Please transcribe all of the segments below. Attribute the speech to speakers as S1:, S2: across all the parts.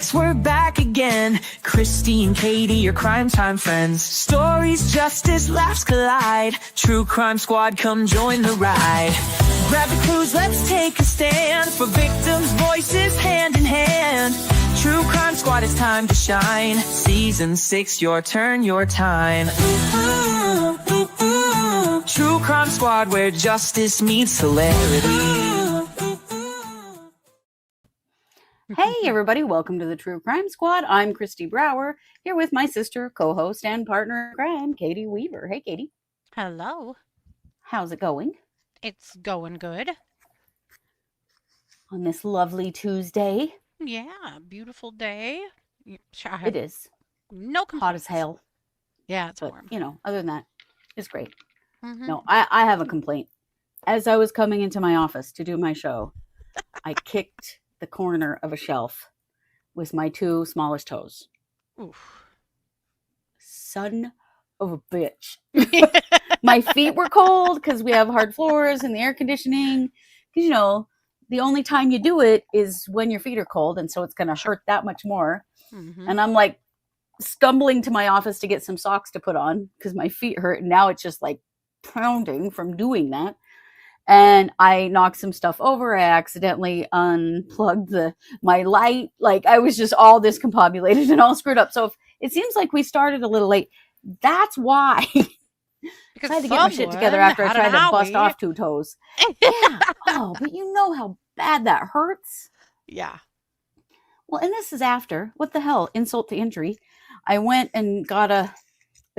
S1: 6, we're back again. Kristi and Katie, your crime time friends. Stories, justice, laughs collide. True Crime Squad, come join the ride. Grab the clues, let's take a stand. For victims' voices, hand in hand. True Crime Squad, it's time to shine. Season 6, your turn, your time. True Crime Squad, where justice meets hilarity.
S2: Hey everybody, welcome to the True Crime Squad. I'm Kristi Brower, here with my sister, co-host, and partner in crime, Katie Weaver. Hey Katie.
S3: Hello.
S2: How's it going?
S3: It's going good.
S2: On this lovely Tuesday.
S3: Yeah, beautiful day.
S2: It is.
S3: No complaints.
S2: Hot as hell.
S3: Yeah, it's
S2: but,
S3: warm.
S2: Other than that, it's great.
S3: Mm-hmm.
S2: No, I have a complaint. As I was coming into my office to do my show, I kicked the corner of a shelf with my 2 smallest toes.
S3: Oof.
S2: Son of a bitch. My feet were cold because we have hard floors and the air conditioning. Because, the only time you do it is when your feet are cold. And so it's going to hurt that much more.
S3: Mm-hmm.
S2: And I'm like stumbling to my office to get some socks to put on because my feet hurt. And now it's just like pounding from doing that. And I knocked some stuff over. I accidentally unplugged my light. Like I was just all discombobulated and all screwed up. So if it seems like we started a little late, that's why. Because I had to get my shit together after I tried to bust off 2 toes. Yeah. Oh, but you know how bad that hurts.
S3: Yeah.
S2: Well, and this is after. What the hell? Insult to injury. I went and got a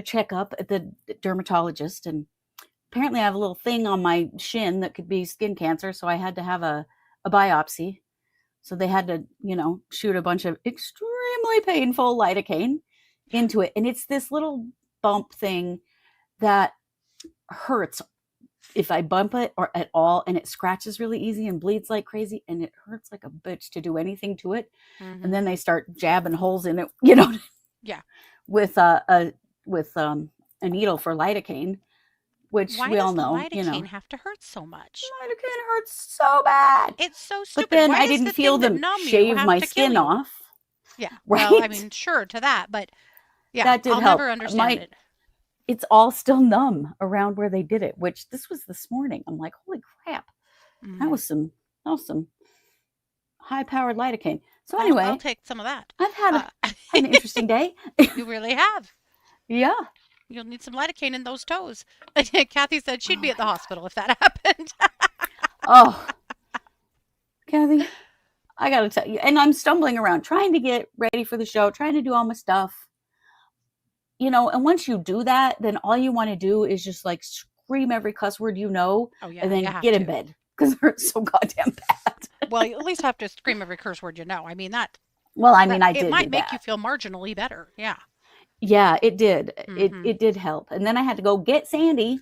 S2: checkup at the dermatologist, and apparently I have a little thing on my shin that could be skin cancer, so I had to have a biopsy. So they had to, shoot a bunch of extremely painful lidocaine into it. And it's this little bump thing that hurts if I bump it or at all, and it scratches really easy and bleeds like crazy, and it hurts like a bitch to do anything to it. Mm-hmm. And then they start jabbing holes in it,
S3: Yeah.
S2: with a needle for lidocaine. Which
S3: Why
S2: we all
S3: does
S2: know,
S3: lidocaine have to hurt so much?
S2: Lidocaine hurts so bad.
S3: It's so stupid.
S2: But then
S3: Why
S2: I didn't feel them shave my skin off.
S3: Yeah,
S2: right.
S3: Well, I mean, sure to that, but yeah,
S2: that did
S3: I'll
S2: help.
S3: Never understand it.
S2: It's all still numb around where they did it. Which this was this morning. I'm like, holy crap, that was some high-powered lidocaine. So anyway,
S3: I'll take some of that.
S2: I've had an interesting day.
S3: You really have.
S2: Yeah.
S3: You'll need some lidocaine in those toes. Kathy said she'd be at the hospital if that happened.
S2: Oh, Kathy, I got to tell you. And I'm stumbling around trying to get ready for the show, trying to do all my stuff. And once you do that, then all you want to do is just like scream every cuss word and then get in bed because it hurts so goddamn bad.
S3: Well, you at least have to scream every curse word I mean, that.
S2: Well, I mean, I did.
S3: It might make you feel marginally better. Yeah.
S2: Yeah, it did.
S3: Mm-hmm.
S2: It did help. And then I had to go get Sandy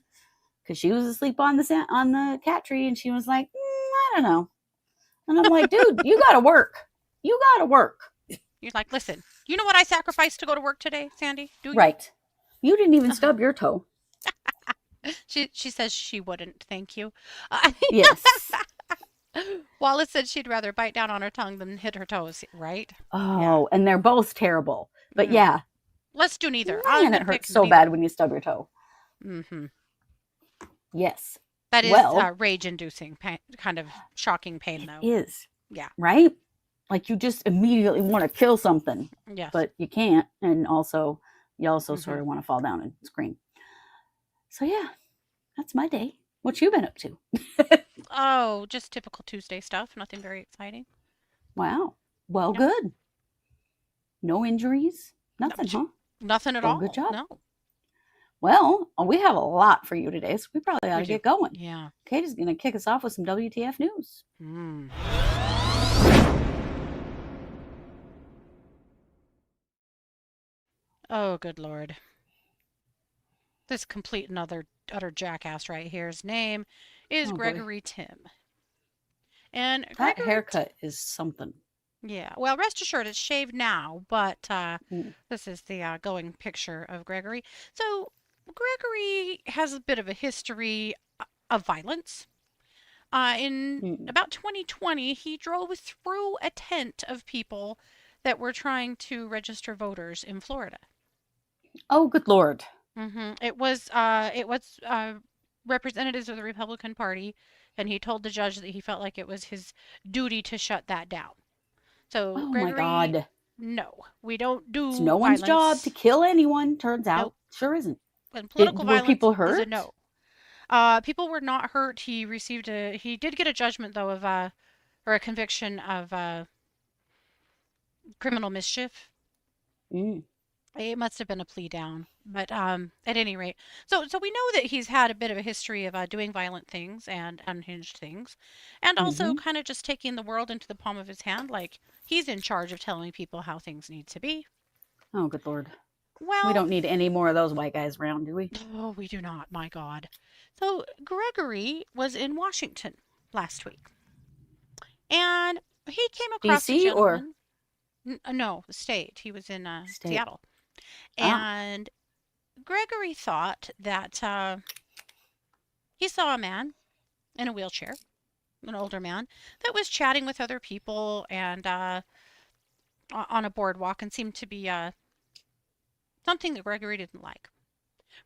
S2: because she was asleep on the cat tree, and she was like, I don't know. And I'm like, dude, you got to work. You got to work.
S3: You're like, listen, you know what I sacrificed to go to work today, Sandy? Do you?
S2: Right. You didn't even stub your toe.
S3: She says she wouldn't. Thank you.
S2: Yes.
S3: Wallace said she'd rather bite down on her tongue than hit her toes, right?
S2: Oh,
S3: yeah.
S2: And they're both terrible. But yeah.
S3: Let's do neither.
S2: Man, it hurts so bad when you stub your toe.
S3: Mm-hmm.
S2: Yes.
S3: That is rage-inducing, kind of shocking pain, though.
S2: It is.
S3: Yeah.
S2: Right? Like you just immediately want to kill something.
S3: Yes.
S2: But you can't. And also, you also sort of want to fall down and scream. So yeah, that's my day. What you been up to?
S3: Oh, just typical Tuesday stuff. Nothing very exciting.
S2: Wow. Well, good. No injuries? Nothing, huh?
S3: Nothing at all.
S2: Good job.
S3: No.
S2: Well, we have a lot for you today, so we probably ought to get going.
S3: Yeah.
S2: Katie's going to kick us off with some WTF news.
S3: Oh, good Lord. This complete and utter jackass right here. His name is Gregory Timm. And
S2: that haircut is something.
S3: Yeah. Well, rest assured, it's shaved now, but this is the going picture of Gregory. So Gregory has a bit of a history of violence. In about 2020, he drove through a tent of people that were trying to register voters in Florida.
S2: Oh, good Lord.
S3: It was representatives of the Republican Party, and he told the judge that he felt like it was his duty to shut that down. So
S2: Oh, my
S3: Gregory,
S2: God.
S3: no, we don't
S2: It's
S3: do
S2: no one's job to
S3: violence.
S2: kill anyone, turns out.
S3: Nope.
S2: Sure isn't.
S3: And political
S2: Were
S3: violence
S2: people
S3: is a
S2: hurt?
S3: no. People were not hurt. He did get a judgment though of or a conviction of criminal mischief.
S2: Mm.
S3: It must have been a plea down, but at any rate, so we know that he's had a bit of a history of doing violent things and unhinged things, and also
S2: Mm-hmm.
S3: kind of just taking the world into the palm of his hand, like he's in charge of telling people how things need to be.
S2: Oh, good Lord. We
S3: Well,
S2: don't need any more of those white guys around, do we?
S3: oh, we do not, my God. So Gregory was in Washington last week, and he came across a
S2: DC or
S3: gentleman. No, the state. He was in
S2: state?
S3: Seattle,
S2: Ah.
S3: and Gregory thought that he saw a man in a wheelchair, an older man, that was chatting with other people and on a boardwalk and seemed to be something that Gregory didn't like.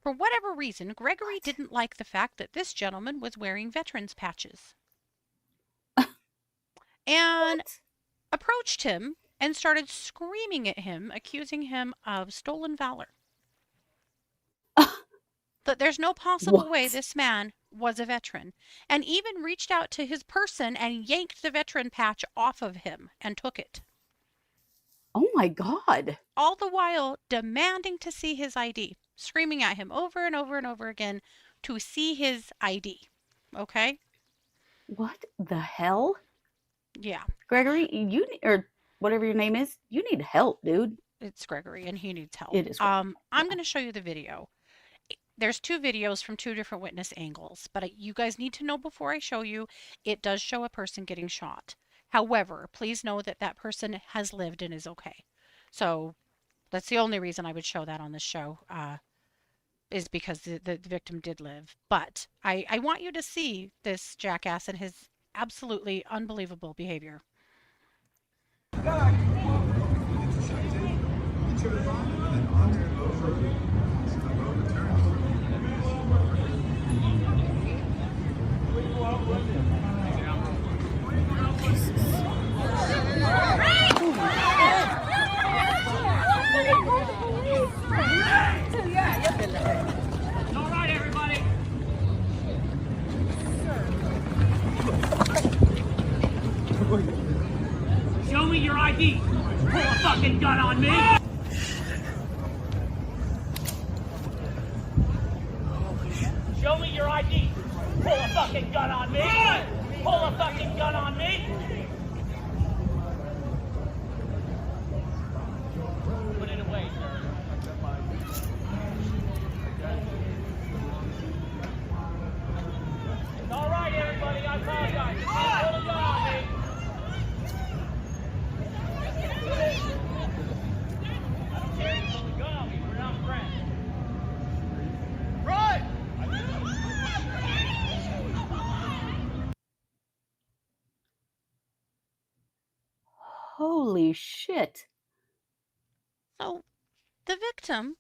S3: For whatever reason, Gregory
S2: What?
S3: didn't like the fact that this gentleman was wearing veterans patches and
S2: What?
S3: approached him and started screaming at him, accusing him of stolen valor. That there's no possible way
S2: What?
S3: this man was a veteran, and even reached out to his person and yanked the veteran patch off of him and took it.
S2: Oh, my God.
S3: All the while demanding to see his ID, screaming at him over and over and over again to see his ID. Okay?
S2: What the hell?
S3: Yeah,
S2: Gregory, or whatever your name is, you need help, dude.
S3: it's Gregory and he needs help.
S2: It is Gregory.
S3: I'm
S2: Yeah.
S3: going to show you the video. There's two videos from two different witness angles, but you guys need to know before I show you, it does show a person getting shot. However, please know that that person has lived and is okay. So that's the only reason I would show that on this show, is because the victim did live. But I want you to see this jackass and his absolutely unbelievable behavior.
S4: All right, everybody. Show me your ID. Pull a fucking gun on me. Show me your ID. Pull a fucking gun on me. Pull a fucking gun on me. Put it away, sir. All right, everybody, I apologize. You can't hold a gun on me. I don't care if you hold a gun on me. We're not friends. Right!
S2: Holy shit.
S3: So the victim,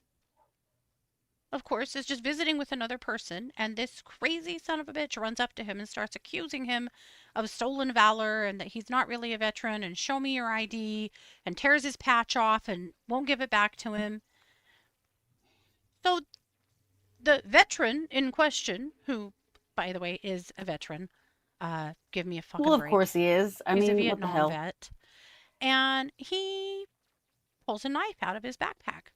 S3: of course, is just visiting with another person, and this crazy son of a bitch runs up to him and starts accusing him of stolen valor and that he's not really a veteran and show me your ID, and tears his patch off and won't give it back to him. So the veteran in question, who, by the way, is a veteran, give me a fucking
S2: Well, of
S3: break.
S2: course he is. I
S3: He's a
S2: mean, what the
S3: Vietnam
S2: hell?
S3: vet, and he pulls a knife out of his backpack.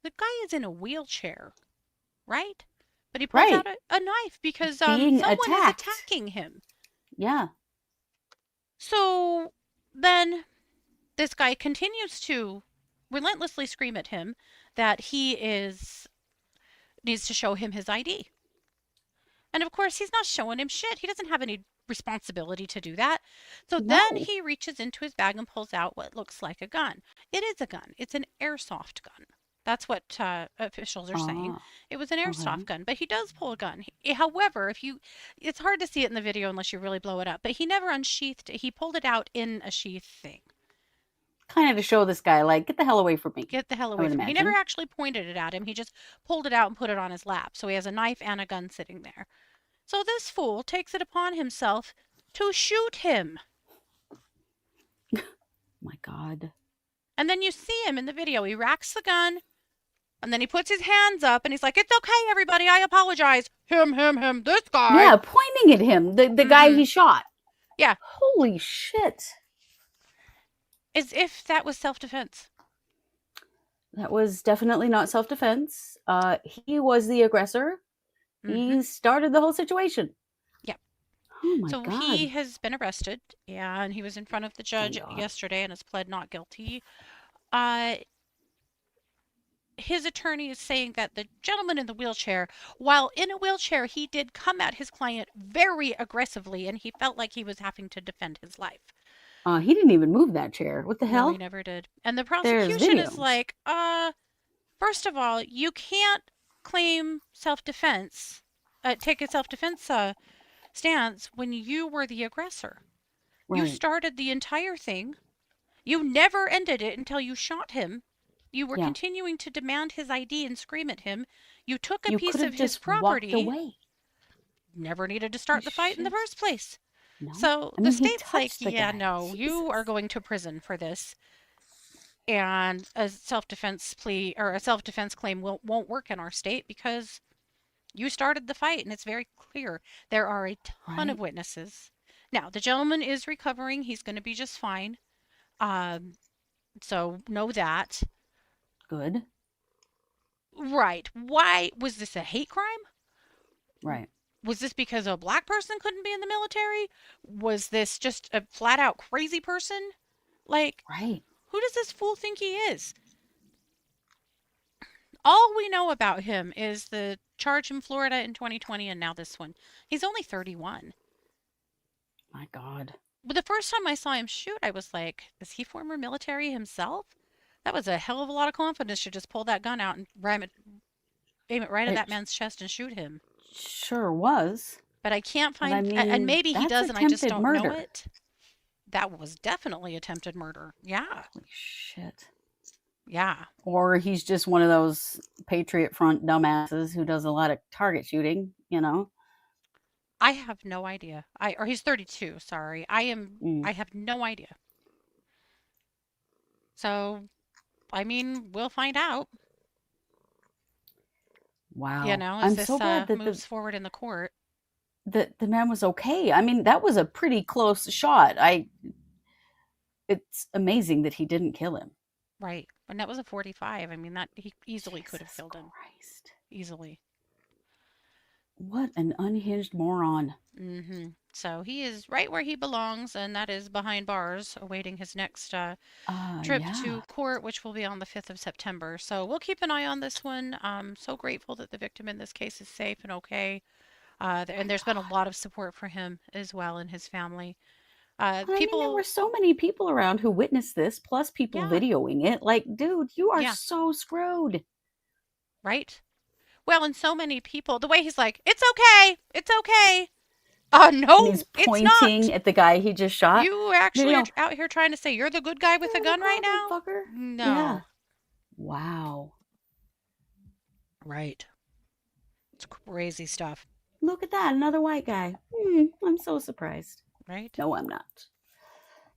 S3: The guy is in a wheelchair, right? But he pulls out
S2: Right.
S3: a knife because
S2: Being
S3: someone is
S2: attacked.
S3: attacking him.
S2: Yeah.
S3: So then this guy continues to relentlessly scream at him that needs to show him his ID. And of course, he's not showing him shit. He doesn't have any responsibility to do that. So then
S2: No.
S3: he reaches into his bag and pulls out what looks like a gun. It is a gun. It's an airsoft gun. That's what officials are saying.
S2: Ah,
S3: It was an airsoft
S2: okay.
S3: gun, but he does pull a gun. However, it's hard to see it in the video unless you really blow it up. But he never unsheathed it. He pulled it out in a sheath thing.
S2: kind of to show this guy, like, get the hell away from me.
S3: Get the hell
S2: I
S3: away
S2: would
S3: from me. He never
S2: imagine.
S3: actually pointed it at him. He just pulled it out and put it on his lap. So he has a knife and a gun sitting there. So this fool takes it upon himself to shoot him.
S2: My God.
S3: And then you see him in the video. He racks the gun, and then he puts his hands up, and he's like, "It's okay, everybody. I apologize. Him, this guy."
S2: Yeah, pointing at him, the guy he shot.
S3: Yeah.
S2: Holy shit.
S3: As if that was self-defense.
S2: That was definitely not self-defense. He was the aggressor. He started the whole situation.
S3: Yep.
S2: Oh my
S3: So
S2: God.
S3: he has been arrested. Yeah, and he was in front of the judge yesterday and has pled not guilty. His attorney is saying that the gentleman in the wheelchair, while in a wheelchair, he did come at his client very aggressively, and he felt like he was having to defend his life.
S2: He didn't even move that chair. What the hell?
S3: No, he never did. And the
S2: There's
S3: prosecution is
S2: video.
S3: like, first of all, you can't claim self-defense, take a self-defense stance when you were the aggressor. You
S2: Right.
S3: started the entire thing. You never ended it until you shot him. You were continuing to demand his ID and scream at him. You took a piece of his property.
S2: Walked away.
S3: Never needed to start the fight in the first place.
S2: No.
S3: So
S2: I
S3: the
S2: mean, he
S3: state's like,
S2: touched the
S3: yeah,
S2: guy.
S3: no, you
S2: Jesus.
S3: are going to prison for this. And a self-defense plea or a self-defense claim won't work in our state because you started the fight, and it's very clear. There are a ton of witnesses. Now, the gentleman is recovering. He's going to be just fine. So know that.
S2: Good.
S3: Right. Why was this a hate crime?
S2: Right.
S3: Was this because a black person couldn't be in the military? Was this just a flat out crazy person? Like, who does this fool think he is? All we know about him is the charge in Florida in 2020 and now this one. He's only 31.
S2: My God.
S3: But the first time I saw him shoot, I was like, is he former military himself? That was a hell of a lot of confidence to just pull that gun out and aim it right at that man's chest and shoot him.
S2: Sure was.
S3: But I can't find,
S2: I mean,
S3: and maybe he does, and I just don't
S2: murder.
S3: know it. That was definitely attempted murder. Yeah.
S2: Holy shit.
S3: Yeah.
S2: Or he's just one of those Patriot Front dumbasses who does a lot of target shooting, you know?
S3: I have no idea. Or he's 32, sorry. I have no idea. So, I mean, we'll find out.
S2: Wow.
S3: You know,
S2: I'm
S3: as this
S2: so glad that
S3: moves forward in the court.
S2: The man was okay. I mean, that was a pretty close shot. It's amazing that he didn't kill him.
S3: Right. And that was a 45. I mean, that he easily could have killed him.
S2: Christ.
S3: Easily.
S2: What an unhinged moron.
S3: So he is right where he belongs, and that is behind bars, awaiting his next trip to court, which will be on the 5th of September. So we'll keep an eye on this one. I'm so grateful that the victim in this case is safe and okay. And there's been a lot of support for him as well and his family.
S2: I mean, there were so many people around who witnessed this, plus people videoing it. Like, dude, you are so screwed.
S3: Right? Well, and so many people, the way he's like, it's okay. It's okay. No,
S2: and he's pointing at the guy he just shot.
S3: You actually are out here trying to say you're the good guy with a gun right now?
S2: Fucker.
S3: No.
S2: Yeah. Wow.
S3: Right. It's crazy stuff.
S2: Look at that. Another white guy. I'm so surprised.
S3: Right?
S2: No, I'm not.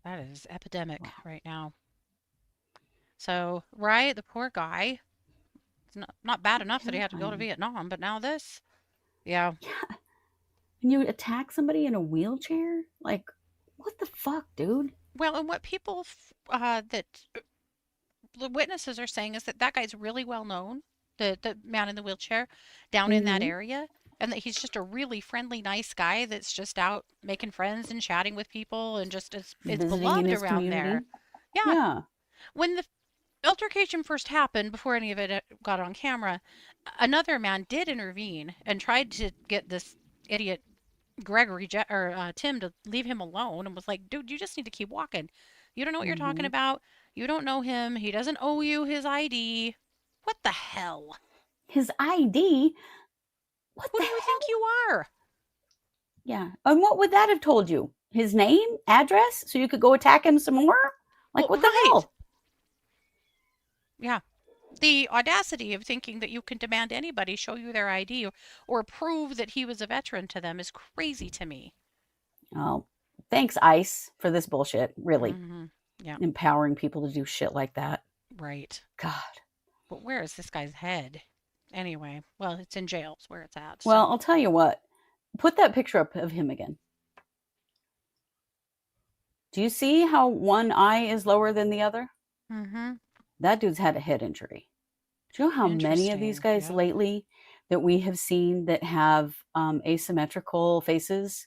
S3: That is epidemic right now. So, right, the poor guy. It's not bad enough that he had to go to Vietnam, but now this. Yeah.
S2: Yeah. And you attack somebody in a wheelchair? Like, what the fuck, dude?
S3: Well, and what people that the witnesses are saying is that guy's really well known, the man in the wheelchair, down in that area, and that he's just a really friendly, nice guy that's just out making friends and chatting with people and just is beloved around there. Yeah. When the altercation first happened, before any of it got on camera, another man did intervene and tried to get this idiot Gregory Timm to leave him alone, and was like, dude, you just need to keep walking. You don't know what you're talking about. You don't know him. He doesn't owe you his ID. What the hell?
S2: His ID?
S3: Who do you think you are?
S2: Yeah. And what would that have told you? His name, address, so you could go attack him some more? Like, what the hell?
S3: Yeah. The audacity of thinking that you can demand anybody show you their ID or prove that he was a veteran to them is crazy to me.
S2: Oh, thanks, ICE, for this bullshit. Really.
S3: Yeah.
S2: Empowering people to do shit like that.
S3: Right.
S2: God.
S3: But where is this guy's head? Anyway, well, it's in jail. It's where it's at.
S2: Well,
S3: So.
S2: I'll tell you what. Put that picture up of him again. Do you see how one eye is lower than the other? That dude's had a head injury. Do you know how many of these guys
S3: Yep.
S2: lately that we have seen that have asymmetrical faces?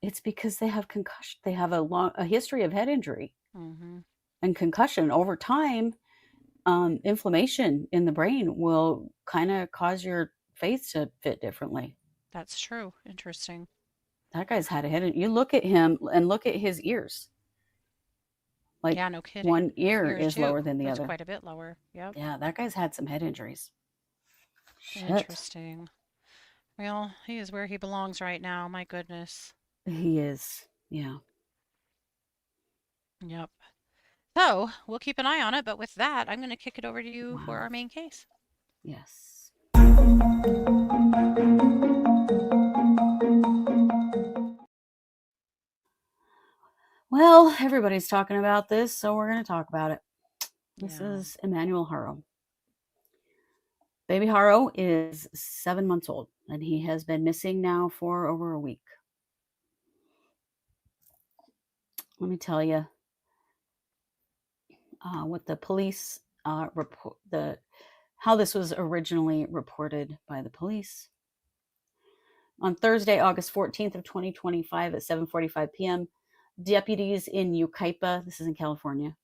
S2: It's because they have concussion. They have a history of head injury and concussion. Over time, inflammation in the brain will kind of cause your face to fit differently.
S3: That's true. Interesting.
S2: That guy's had a head. You look at him and look at his ears. Like,
S3: yeah, no kidding.
S2: One ear
S3: Yours
S2: is
S3: too.
S2: lower than the
S3: It's
S2: other.
S3: quite a bit lower. Yep.
S2: Yeah, that guy's had some head injuries. Shit.
S3: Interesting. Well, he is where he belongs right now. My goodness.
S2: He is. Yeah.
S3: Yep. So we'll keep an eye on it. But with that, I'm going to kick it over to you for our main case.
S2: Yes. Well, everybody's talking about this, so we're going to talk about it. This is Emmanuel Haro. Baby Haro is 7 months old, and he has been missing now for over a week. Let me tell you what the police report, how this was originally reported by the police. On Thursday, August 14th of 2025 at 7:45 p.m., deputies in Yucaipa, this is in California,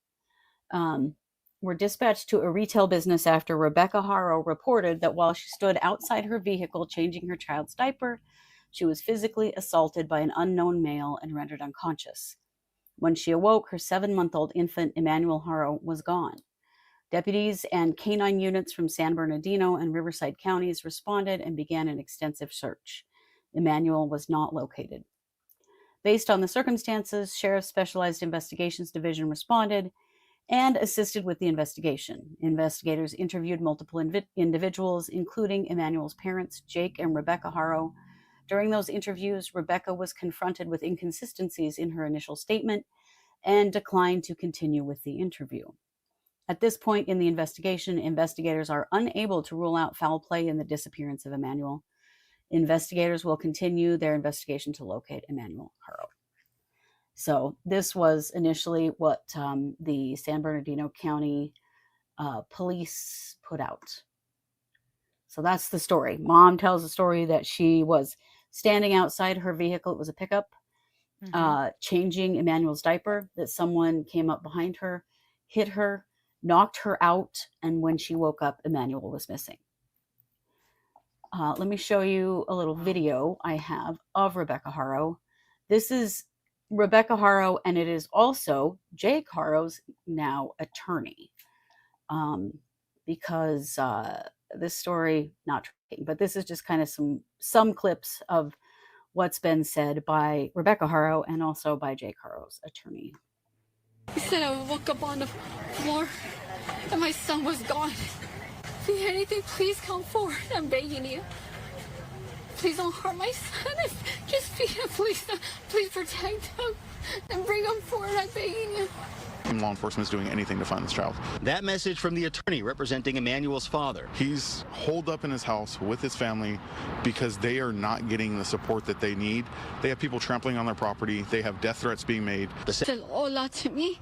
S2: were dispatched to a retail business after Rebecca Haro reported that while she stood outside her vehicle changing her child's diaper, she was physically assaulted by an unknown male and rendered unconscious. When she awoke, her 7-month-old infant, Emmanuel Haro, was gone. Deputies and canine units from San Bernardino and Riverside counties responded and began an extensive search. Emmanuel was not located. Based on the circumstances, Sheriff's Specialized Investigations Division responded and assisted with the investigation. Investigators interviewed multiple individuals, including Emmanuel's parents, Jake and Rebecca Haro. During those interviews, Rebecca was confronted with inconsistencies in her initial statement and declined to continue with the interview. At this point in the investigation, investigators are unable to rule out foul play in the disappearance of Emmanuel. Investigators will continue their investigation to locate Emmanuel Haro. So this was initially what the San Bernardino County police put out. So that's the story. Mom tells the story that she was standing outside her vehicle. It was a pickup, changing Emmanuel's diaper, that someone came up behind her, hit her, knocked her out, and when she woke up, Emmanuel was missing. Let me show you a little video I have of Rebecca Haro. This is Rebecca Haro, and it is also Jake Haro's now attorney. Because this story, not tracking, but this is just kind of some clips of what's been said by Rebecca Haro and also by Jake Haro's attorney.
S5: He said I woke up on the floor and my son was gone. If you hear anything, please come forward. I'm begging you. Please don't harm my son. Just feed him, please. Please protect him and bring him forward. I'm begging you.
S6: Law enforcement is doing anything to find this child.
S7: That message from the attorney representing Emmanuel's father.
S6: He's holed up in his house with his family because they are not getting the support that they need. They have people trampling on their property. They have death threats being made.
S5: He said hola to me,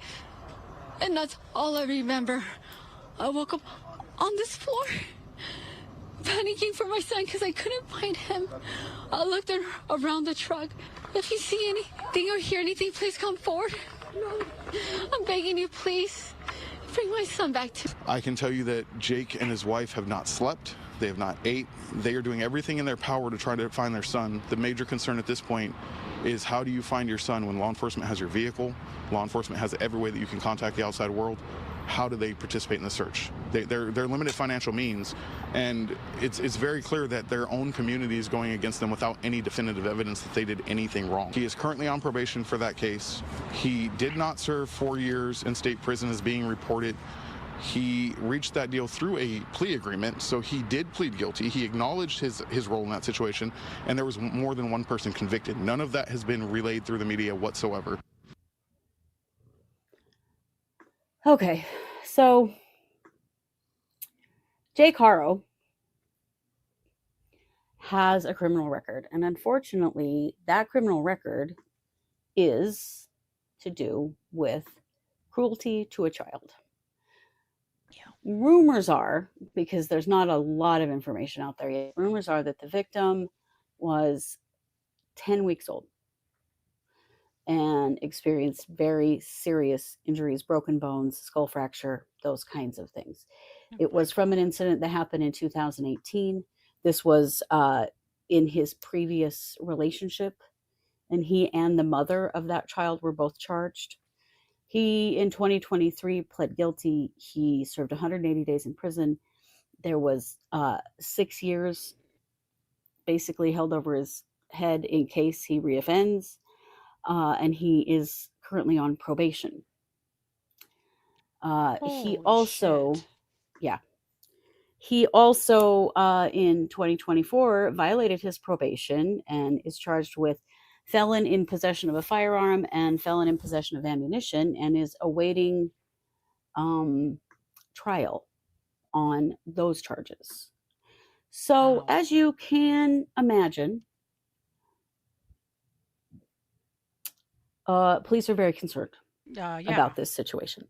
S5: and that's all I remember. I woke up on this floor, panicking for my son because I couldn't find him. I looked around the truck. If you see anything or hear anything, please come forward. No, I'm begging you, please. Bring my son back to me.
S6: I can tell you that Jake and his wife have not slept. They have not ate. They are doing everything in their power to try to find their son. The major concern at this point is how do you find your son when law enforcement has your vehicle? Law enforcement has every way that you can contact the outside world. How do they participate in the search? They're limited financial means, and it's very clear that their own community is going against them without any definitive evidence that they did anything wrong. He is currently on probation for that case. He did not serve 4 years in state prison as being reported. He reached that deal through a plea agreement, so he did plead guilty. He acknowledged his role in that situation, and there was more than one person convicted. None of that has been relayed through the media whatsoever.
S2: Okay, so Jake Haro has a criminal record, and unfortunately, that criminal record is to do with cruelty to a child.
S3: Yeah.
S2: Rumors are, because there's not a lot of information out there yet, rumors are that the victim was 10 weeks old and experienced very serious injuries, broken bones, skull fracture, those kinds of things. It was from an incident that happened in 2018. This was in his previous relationship, and he and the mother of that child were both charged. He, in 2023, pled guilty. He served 180 days in prison. There was 6 years basically held over his head in case he reoffends, and he is currently on probation. He also, in 2024, violated his probation and is charged with felon in possession of a firearm and felon in possession of ammunition, and is awaiting trial on those charges. So,
S3: Wow.
S2: as you can imagine, police are very concerned about this situation.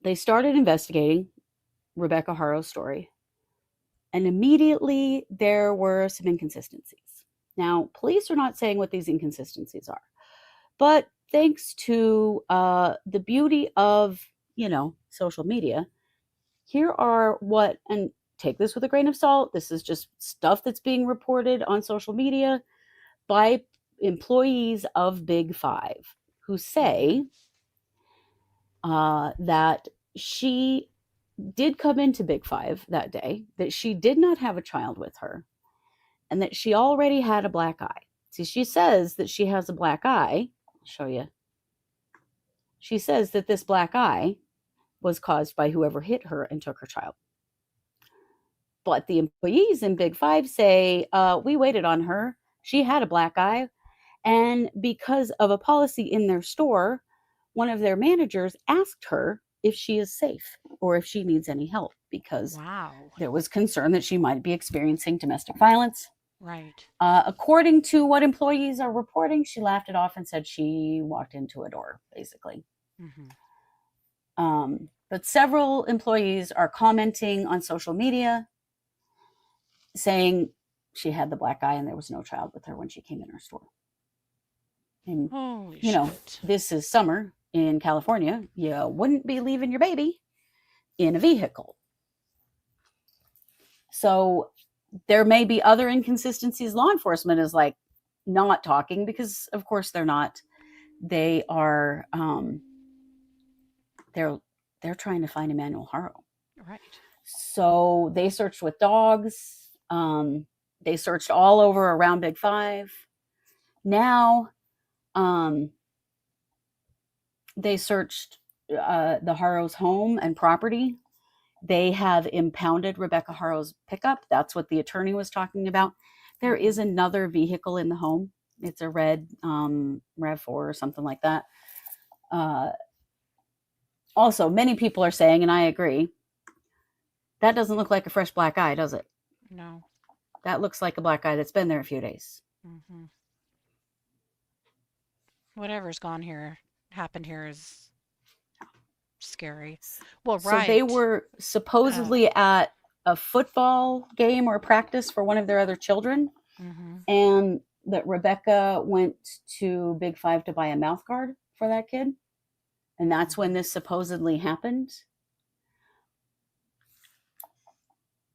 S2: They started investigating Rebecca Haro's story, and immediately there were some inconsistencies. Now, police are not saying what these inconsistencies are, but thanks to the beauty of, social media, here are what, and take this with a grain of salt, this is just stuff that's being reported on social media by employees of Big Five who say that she did come into Big Five that day, that she did not have a child with her, and that she already had a black eye. See, she says that she has a black eye. I'll show you. She says that this black eye was caused by whoever hit her and took her child. But the employees in Big Five say, we waited on her. She had a black eye. And because of a policy in their store, one of their managers asked her if she is safe or if she needs any help, because there was concern that she might be experiencing domestic violence.
S3: Right.
S2: According to what employees are reporting, she laughed it off and said she walked into a door, basically.
S3: Mm-hmm.
S2: But several employees are commenting on social media saying she had the black eye and there was no child with her when she came in her store. And,
S3: Holy
S2: shit. This is summer in California. You wouldn't be leaving your baby in a vehicle. So there may be other inconsistencies. Law enforcement is like not talking because, of course, they're not. They are, they're trying to find Emmanuel Haro.
S3: Right.
S2: So they searched with dogs. They searched all over around Big Five. Now, they searched the Haro's home and property. They have impounded Rebecca Haro's pickup. That's what the attorney was talking about. There is another vehicle in the home. It's a red RAV4 or something like that. Also, many people are saying, and I agree, that doesn't look like a fresh black eye, does it?
S3: No.
S2: That looks like a black eye that's been there a few days.
S3: Mm-hmm. Whatever's happened here is scary. Well, right.
S2: So they were supposedly at a football game or practice for one of their other children.
S3: Mm-hmm.
S2: And that Rebecca went to Big Five to buy a mouth guard for that kid. And that's when this supposedly happened.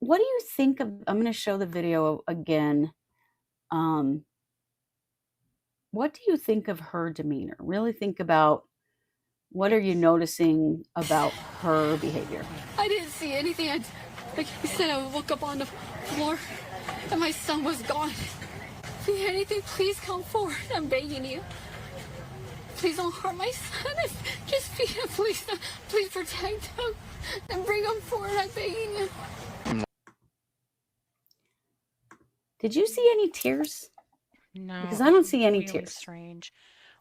S2: What do you think of, I'm going to show the video again. What do you think of her demeanor? Really think about, what are you noticing about her behavior?
S5: I didn't see anything. Like you said, I woke up on the floor and my son was gone. If you hear anything, please come forward. I'm begging you. Please don't hurt my son. Just feed him, please. Please protect him and bring him forward. I'm begging you.
S2: Did you see any tears?
S3: No,
S2: Because I don't see any
S3: really
S2: tears.
S3: strange.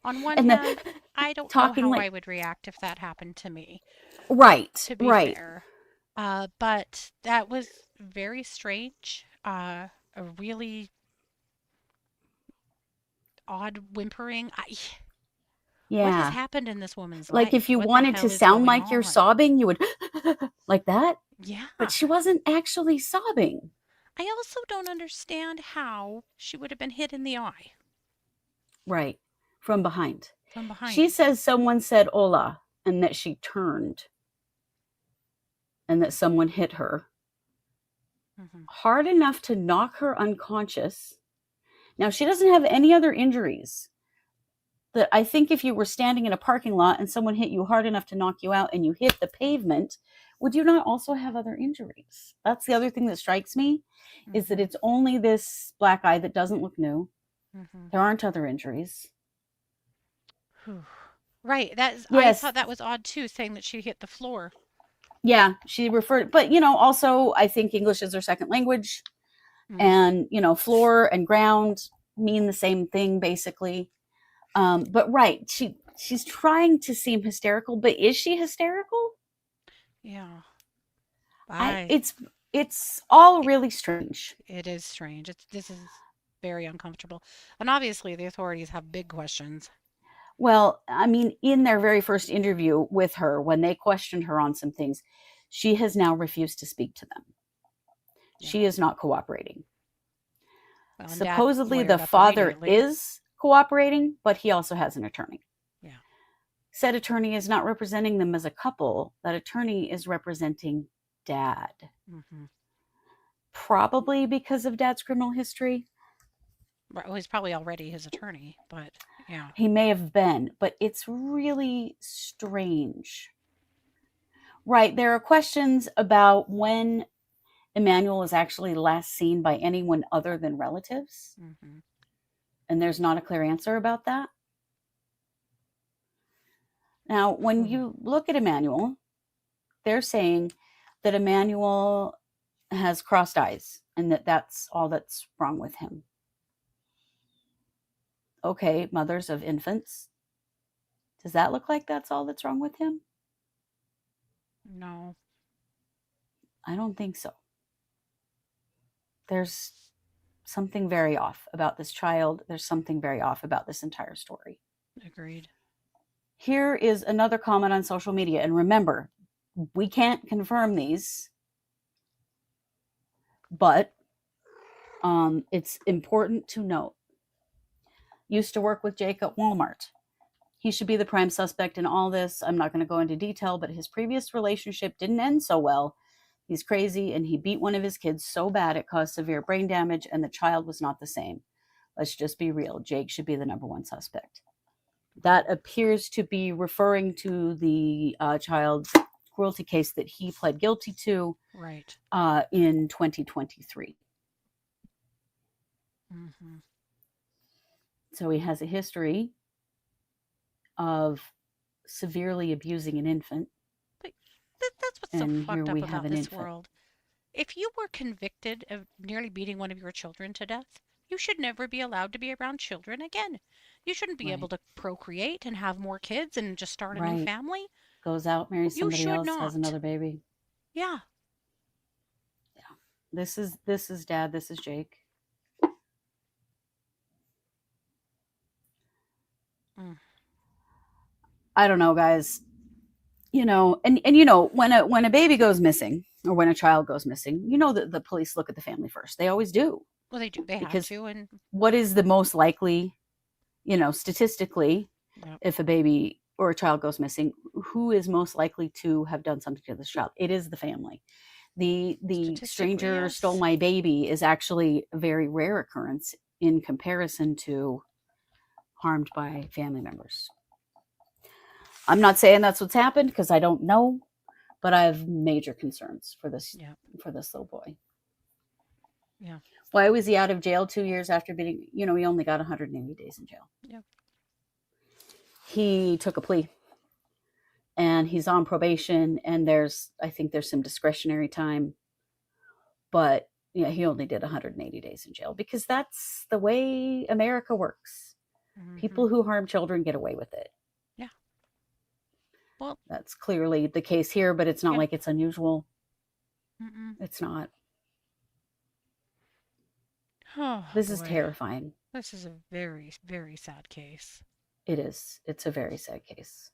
S3: On one
S2: And
S3: hand,
S2: the
S3: I don't know
S2: talking
S3: how
S2: like
S3: I would react if that happened to me,
S2: right,
S3: to be
S2: right.
S3: fair. But that was very strange. A really odd whimpering. What has
S2: Yeah.
S3: happened in this woman's
S2: Like if
S3: life?
S2: you
S3: What the
S2: wanted to
S3: hell is
S2: sound
S3: going
S2: like you're
S3: on?
S2: sobbing, you would like that.
S3: Yeah.
S2: But she wasn't actually sobbing.
S3: I also don't understand how she would have been hit in the eye
S2: Right. From behind.
S3: from
S2: She
S3: behind.
S2: says someone said hola and that she turned and that someone hit her
S3: Hmm.
S2: hard enough to knock her unconscious. Now, she doesn't have any other injuries. That I think if you were standing in a parking lot and someone hit you hard enough to knock you out and you hit the pavement, would you not also have other injuries? That's the other thing that strikes me, is that it's only this black eye that doesn't look new.
S3: Hmm.
S2: There aren't other injuries.
S3: Right. I
S2: Yes.
S3: thought that was odd too, saying that she hit the floor.
S2: Yeah, she referred, but also I think English is her second language, and floor and ground mean the same thing basically. But right, she's trying to seem hysterical, but is she hysterical?
S3: Yeah.
S2: It's all really strange.
S3: It is strange. This is very uncomfortable. And obviously the authorities have big questions.
S2: Well, I mean, in their very first interview with her, when they questioned her on some things, she has now refused to speak to them.
S3: Yeah.
S2: She is not cooperating.
S3: Well, and Dad
S2: Supposedly the
S3: lawyered up
S2: father
S3: immediately.
S2: is cooperating, but he also has an attorney.
S3: Yeah.
S2: Said attorney is not representing them as a couple. That attorney is representing Dad.
S3: Hmm.
S2: Probably because of Dad's criminal history.
S3: Right. Well, he's probably already his attorney, but yeah.
S2: He may have been, but it's really strange. Right. There are questions about when Emmanuel was actually last seen by anyone other than relatives.
S3: Hmm.
S2: And there's not a clear answer about that. Now, when you look at Emmanuel, they're saying that Emmanuel has crossed eyes and that's all that's wrong with him. Okay, mothers of infants. Does that look like that's all that's wrong with him?
S3: No.
S2: I don't think so. There's something very off about this child. There's something very off about this entire story.
S3: Agreed.
S2: Here is another comment on social media. And remember, we can't confirm these, but it's important to note. Used to work with Jake at Walmart. He should be the prime suspect in all this. I'm not going to go into detail, but his previous relationship didn't end so well. He's crazy, and he beat one of his kids so bad it caused severe brain damage, and the child was not the same. Let's just be real. Jake should be the number one suspect. That appears to be referring to the child cruelty case that he pled guilty to
S3: Right.
S2: in 2023.
S3: Mm-hmm.
S2: So he has a history of severely abusing an infant.
S3: But that's what's so
S2: And
S3: fucked
S2: here
S3: up
S2: we have
S3: about
S2: an
S3: this
S2: infant.
S3: world. If you were convicted of nearly beating one of your children to death, you should never be allowed to be around children again. You shouldn't be able to procreate and have more kids and just start a new family.
S2: Goes out, marries
S3: You
S2: somebody
S3: should
S2: else, has
S3: not.
S2: another baby.
S3: Yeah.
S2: This is Dad. This is Jake. I don't know, guys. And when a baby goes missing or when a child goes missing, that the police look at the family first. They always do.
S3: Well, they do. They
S2: Because
S3: have to. And
S2: what is the most likely, statistically, if a baby or a child goes missing, who is most likely to have done something to this child? It is the family. The stranger stole my baby is actually a very rare occurrence in comparison to harmed by family members. I'm not saying that's what's happened because I don't know, but I have major concerns for this little boy.
S3: Yeah.
S2: Why was he out of jail 2 years after being, he only got 180 days in jail.
S3: Yep.
S2: He took a plea. and he's on probation, and I think there's some discretionary time, but yeah, he only did 180 days in jail because that's the way America works. People who harm children get away with it.
S3: Yeah. Well,
S2: that's clearly the case here, but it's not like it's unusual. It's not.
S3: Oh,
S2: this
S3: boy.
S2: is terrifying.
S3: This is a very, very sad case.
S2: It is. It's a very sad case.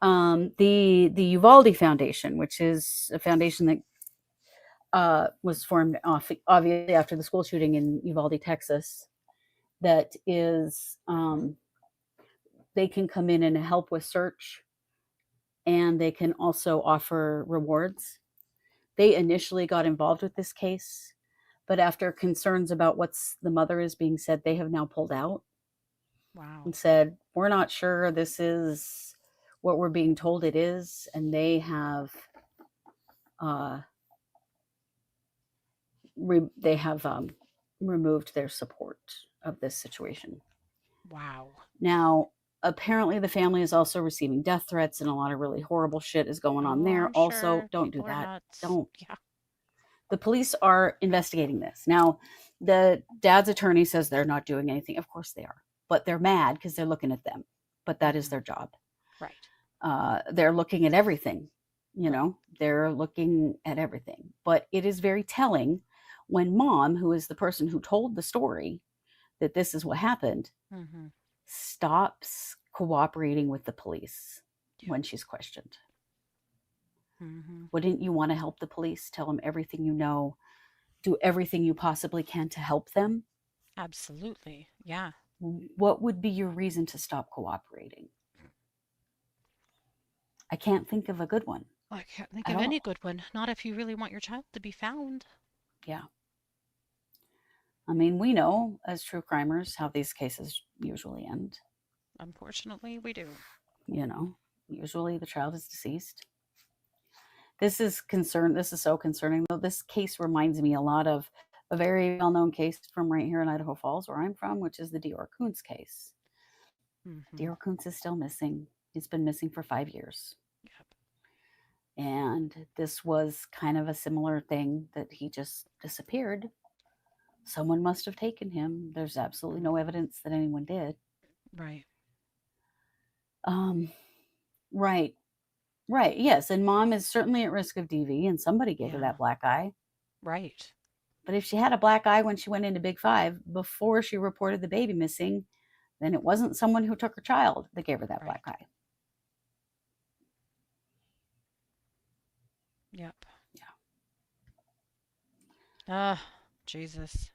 S2: The Uvalde Foundation, which is a foundation that was formed obviously after the school shooting in Uvalde, Texas, that is, they can come in and help with search, and they can also offer rewards. They initially got involved with this case, but after concerns about what's the mother is being said, they have now pulled out.
S3: Wow.
S2: And said, we're not sure this is what we're being told it is, and they have removed their support of this situation.
S3: Wow.
S2: Now, apparently the family is also receiving death threats, and a lot of really horrible shit is going on there.
S3: I'm
S2: Also,
S3: sure
S2: don't do
S3: people are
S2: that.
S3: nuts.
S2: Don't.
S3: Yeah.
S2: The police are investigating this. Now, the dad's attorney says they're not doing anything. Of course they are. But they're mad because they're looking at them. But that is their job.
S3: Right.
S2: They're looking at everything. They're looking at everything. But it is very telling when mom, who is the person who told the story that this is what happened, stops cooperating with the police when she's questioned. Wouldn't you want to help the police? Tell them everything you know. Do everything you possibly can to help them?
S3: Absolutely. Yeah.
S2: What would be your reason to stop cooperating? I can't think of a good one.
S3: I can't think of any good one. Not if you really want your child to be found.
S2: Yeah. I mean, we know as true crimers how these cases usually end.
S3: Unfortunately, we do.
S2: Usually the child is deceased. This is so concerning, though. This case reminds me a lot of a very well-known case from right here in Idaho Falls, where I'm from, which is the Dior Kuntz case. Dior Kuntz is still missing. He's been missing for 5 years. Yep. And this was kind of a similar thing, that he just disappeared. Someone must have taken him. There's absolutely no evidence that anyone did.
S3: Right.
S2: Right. Yes. And mom is certainly at risk of DV, and somebody gave her that black eye.
S3: Right.
S2: But if she had a black eye when she went into Big 5 before she reported the baby missing, then it wasn't someone who took her child that gave her that black eye.
S3: Yep. Yeah. Jesus.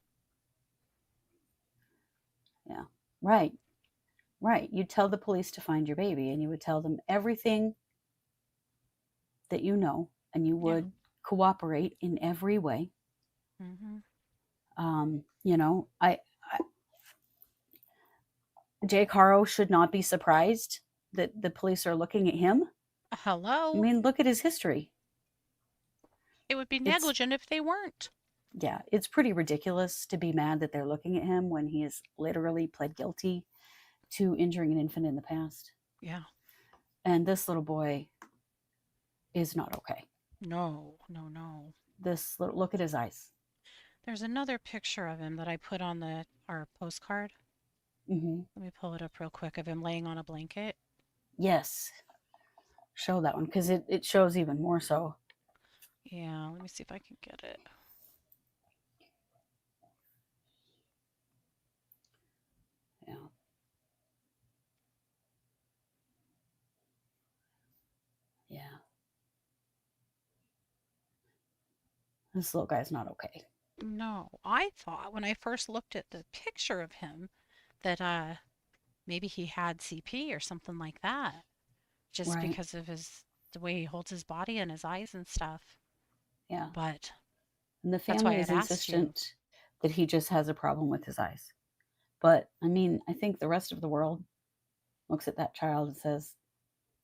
S2: Yeah. Right. You'd tell the police to find your baby, and you would tell them everything that you know, and you would cooperate in every way. Jake Haro should not be surprised that the police are looking at him.
S3: Hello?
S2: I mean, look at his history.
S3: It would be negligent if they weren't.
S2: Yeah, it's pretty ridiculous to be mad that they're looking at him when he has literally pled guilty to injuring an infant in the past.
S3: Yeah.
S2: And this little boy is not okay.
S3: No.
S2: Look at his eyes.
S3: There's another picture of him that I put on our postcard. Let me pull it up real quick, of him laying on a blanket.
S2: Yes. Show that one, because it shows even more so.
S3: Yeah, let me see if I can get it.
S2: Yeah. Yeah. This little guy's not okay.
S3: No, I thought when I first looked at the picture of him that maybe he had CP or something like that, just because of the way he holds his body and his eyes and stuff.
S2: Yeah.
S3: But
S2: and the family is insistent that he just has a problem with his eyes. But I mean, I think the rest of the world looks at that child and says,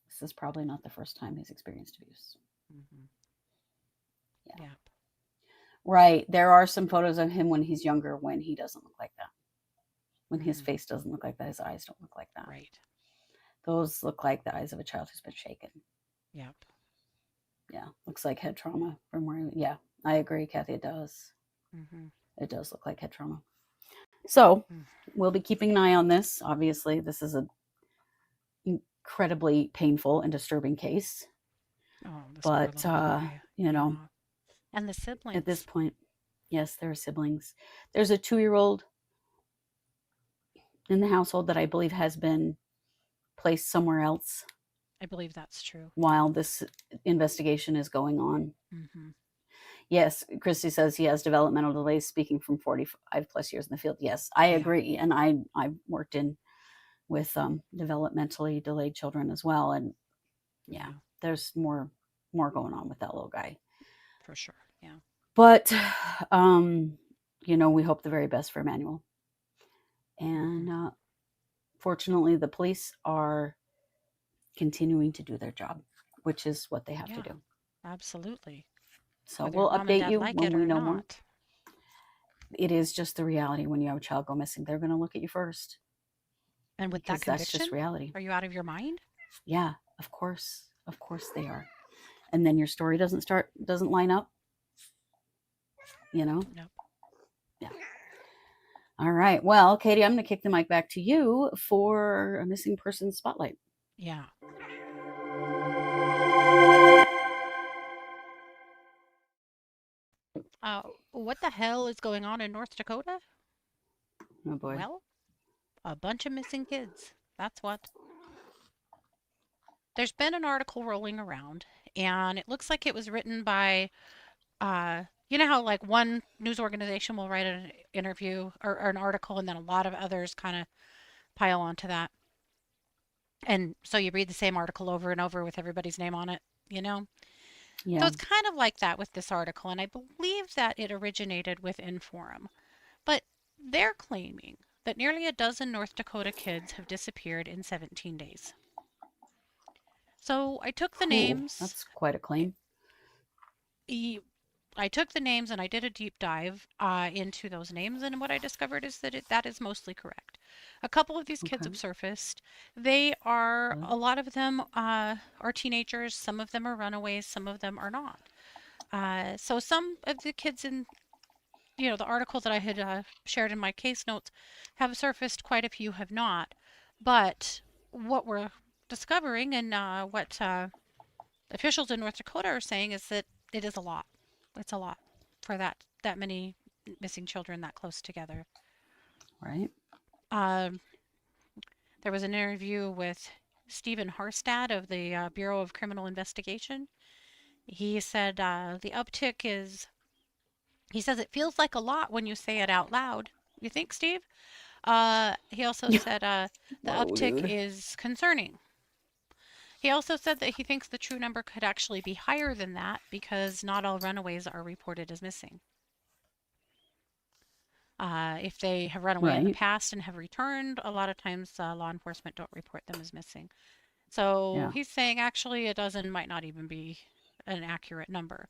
S2: this is probably not the first time he's experienced abuse. Yeah. Right. There are some photos of him when he's younger, when he doesn't look like that. When his face doesn't look like that, his eyes don't look like that.
S3: Right.
S2: Those look like the eyes of a child who's been shaken.
S3: Yep.
S2: Yeah, looks like head trauma from where. Yeah, I agree, Kathy. It does.
S3: Mm-hmm.
S2: It does look like head trauma. So
S3: Mm.
S2: we'll be keeping an eye on this. Obviously, this is an incredibly painful and disturbing case.
S3: Oh, this poor
S2: But
S3: little guy.
S2: you know,
S3: And the
S2: at this
S3: siblings.
S2: point, yes, there are siblings. There's a 2-year-old in the household that I believe has been placed somewhere else
S3: I believe that's true.
S2: while this investigation is going on.
S3: Mm-hmm.
S2: Yes, Kristi says he has developmental delays, speaking from 45 plus years in the field. Yes, I
S3: Yeah.
S2: agree. And I've worked in with developmentally delayed children as well. And yeah, there's more going on with that little guy.
S3: For sure. Yeah.
S2: But, we hope the very best for Emmanuel. And fortunately, the police are continuing to do their job, which is what they have to do.
S3: Absolutely.
S2: So
S3: Whether
S2: we'll
S3: mom and
S2: update
S3: dad
S2: you
S3: like
S2: when
S3: it
S2: we
S3: or
S2: know more.
S3: not.
S2: It is just the reality when you have a child go missing. They're going to look at you first.
S3: And with that
S2: Because that's
S3: conviction,
S2: just reality.
S3: are you out of your mind?
S2: Yeah, of course. Of course they are. And then your story doesn't line up.
S3: Nope.
S2: Yeah. All right. Well, Katie, I'm going to kick the mic back to you for a missing person spotlight.
S3: Yeah. What the hell is going on in North Dakota?
S2: Oh boy.
S3: Well, a bunch of missing kids. That's what. There's been an article rolling around, and it looks like it was written by, you know how like one news organization will write an interview or an article, and then a lot of others kind of pile onto that. And so you read the same article over and over with everybody's name on it, you know?
S2: Yeah.
S3: So it's kind of like that with this article, and I believe that it originated with Inforum. But they're claiming that nearly a dozen North Dakota kids have disappeared in 17 days. So I took the names.
S2: That's quite a claim.
S3: I took the names and I did a deep dive into those names, and what I discovered is that that is mostly correct. A couple of these kids have surfaced. They are, a lot of them are teenagers, some of them are runaways, some of them are not. So some of the kids in, the article that I had shared in my case notes have surfaced, quite a few have not. But what we're discovering and what officials in North Dakota are saying is that it is a lot. It's a lot for that many missing children that close together.
S2: Right.
S3: There was an interview with Stephen Harstad of the Bureau of Criminal Investigation. He said the uptick is, he says it feels like a lot when you say it out loud. You think, Steve? He also said the uptick is concerning. He also said that he thinks the true number could actually be higher than that because not all runaways are reported as missing. If they have run away in the past and have returned, a lot of times law enforcement don't report them as missing. So he's saying actually a dozen might not even be an accurate number.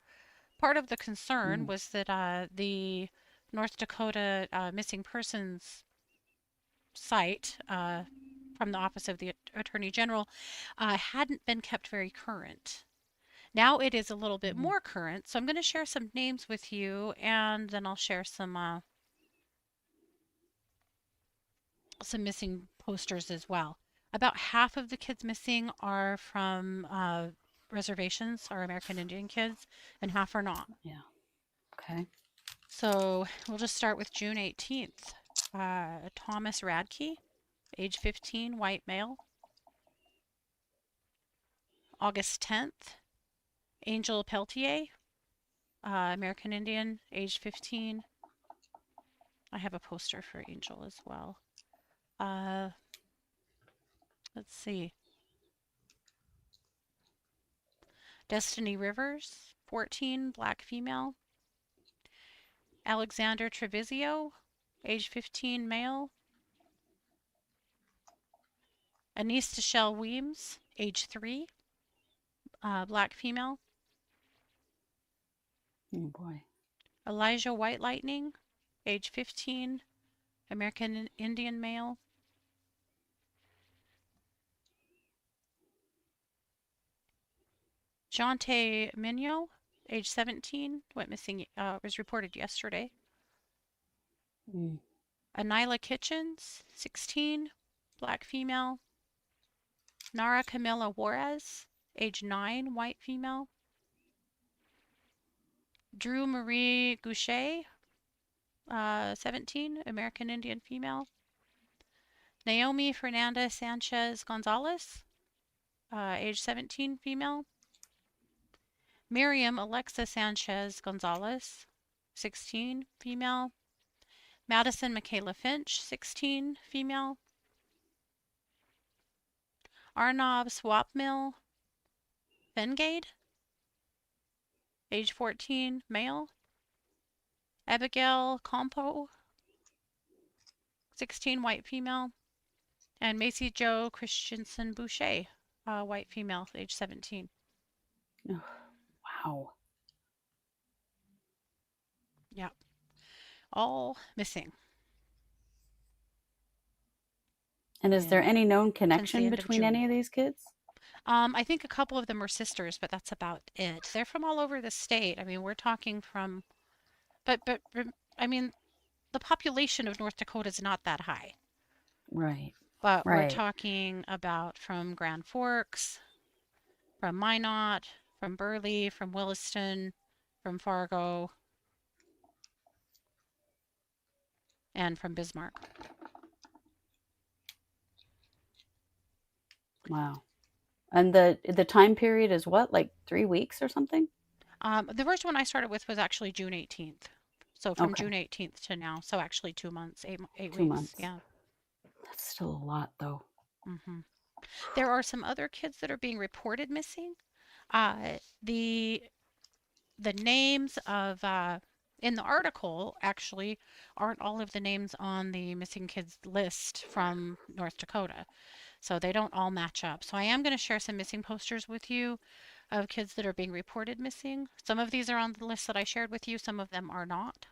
S3: Part of the concern was that the North Dakota missing persons site from the Office of the Attorney General hadn't been kept very current. Now it is a little bit more current, so I'm going to share some names with you, and then I'll share some missing posters as well. About half of the kids missing are from reservations, are American Indian kids, and half are not.
S2: Yeah. Okay.
S3: So we'll just start with June 18th. Thomas Radke, age 15, white male. August 10th, Angel Peltier, American Indian, age 15. I have a poster for Angel as well. Let's see. Destiny Rivers, 14, black female. Alexander Trevisio, age 15, male. Anise Michelle Weems, age 3, black female.
S2: Oh boy.
S3: Elijah White Lightning, age 15, American Indian male. Jante Minyo, age 17, went missing, was reported yesterday.
S2: Mm.
S3: Anila Kitchens, 16, black female. Nara Camila Juarez, age 9, white female. Drew Marie Goucher, 17, American Indian female. Naomi Fernanda Sanchez Gonzalez, age 17, female. Miriam Alexa Sanchez Gonzalez, 16, female. Madison Michaela Finch, 16, female. Arnab Swapmil Fengade, age 14, male. Abigail Compo, 16, white female. And Macy Jo Christensen Boucher, white female, age 17.
S2: Wow.
S3: Yep. All missing.
S2: And is there
S3: Yeah.
S2: any known
S3: Since the
S2: connection
S3: end of
S2: between
S3: June.
S2: any of these kids?
S3: I think a couple of them are sisters, but that's about it. They're from all over the state. I mean, we're talking from, but I mean, the population of North Dakota is not that high.
S2: Right.
S3: But we're
S2: Right.
S3: talking about from Grand Forks, from Minot, from Burley, from Williston, from Fargo, and from Bismarck.
S2: Wow. And the time period is what, like 3 weeks or something?
S3: The first one I started with was actually June 18th. So from
S2: Okay.
S3: June 18th to now. So actually 2 months, eight
S2: 2
S3: weeks.
S2: months.
S3: Yeah.
S2: That's still a lot, though.
S3: hmm There are some other kids that are being reported missing. The names of in the article actually aren't all of the names on the missing kids list from North Dakota. So they don't all match up. So I am going to share some missing posters with you of kids that are being reported missing. Some of these are on the list that I shared with you, some of them are not.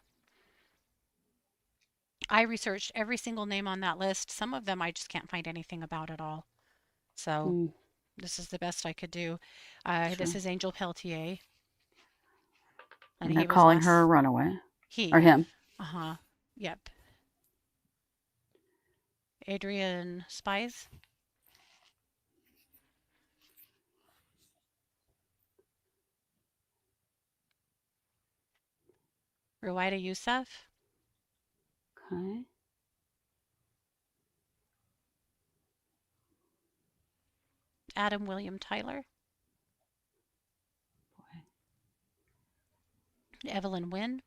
S3: I researched every single name on that list. Some of them I just can't find anything about at all. So
S2: Mm,
S3: this is the best I could do.
S2: sure.
S3: This is Angel Peltier.
S2: And they're calling her a runaway.
S3: He.
S2: Or him.
S3: Uh-huh. Yep. Adrian Spies. Ruwaida Youssef.
S2: Okay.
S3: Adam William Tyler.
S2: Boy.
S3: Evelyn Wynn.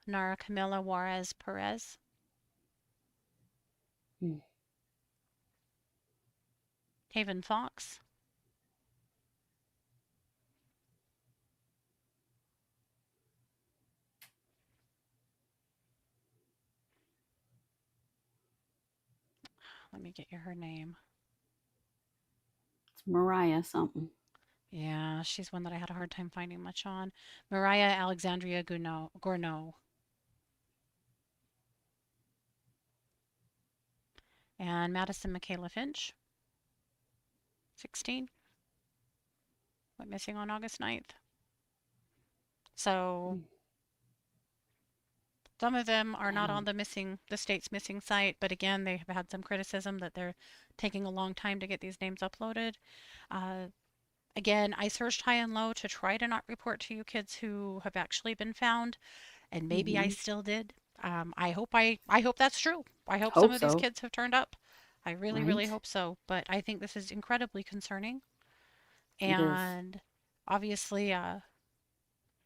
S3: Nara Camila Juarez Perez.
S2: Hmm.
S3: Haven Fox. Let me get you her name.
S2: It's Mariah something.
S3: Yeah, she's one that I had a hard time finding much on. Mariah Alexandria Gourneau. And Madison Michaela Finch, 16. Went missing on August 9th. So some of them are not on the state's missing site, but again, they have had some criticism that they're taking a long time to get these names uploaded. Again, I searched high and low to try to not report to you kids who have actually been found, and maybe I still did. I hope that's true. I hope some of these kids have turned up. I really, really hope so. But I think this is incredibly concerning. And obviously,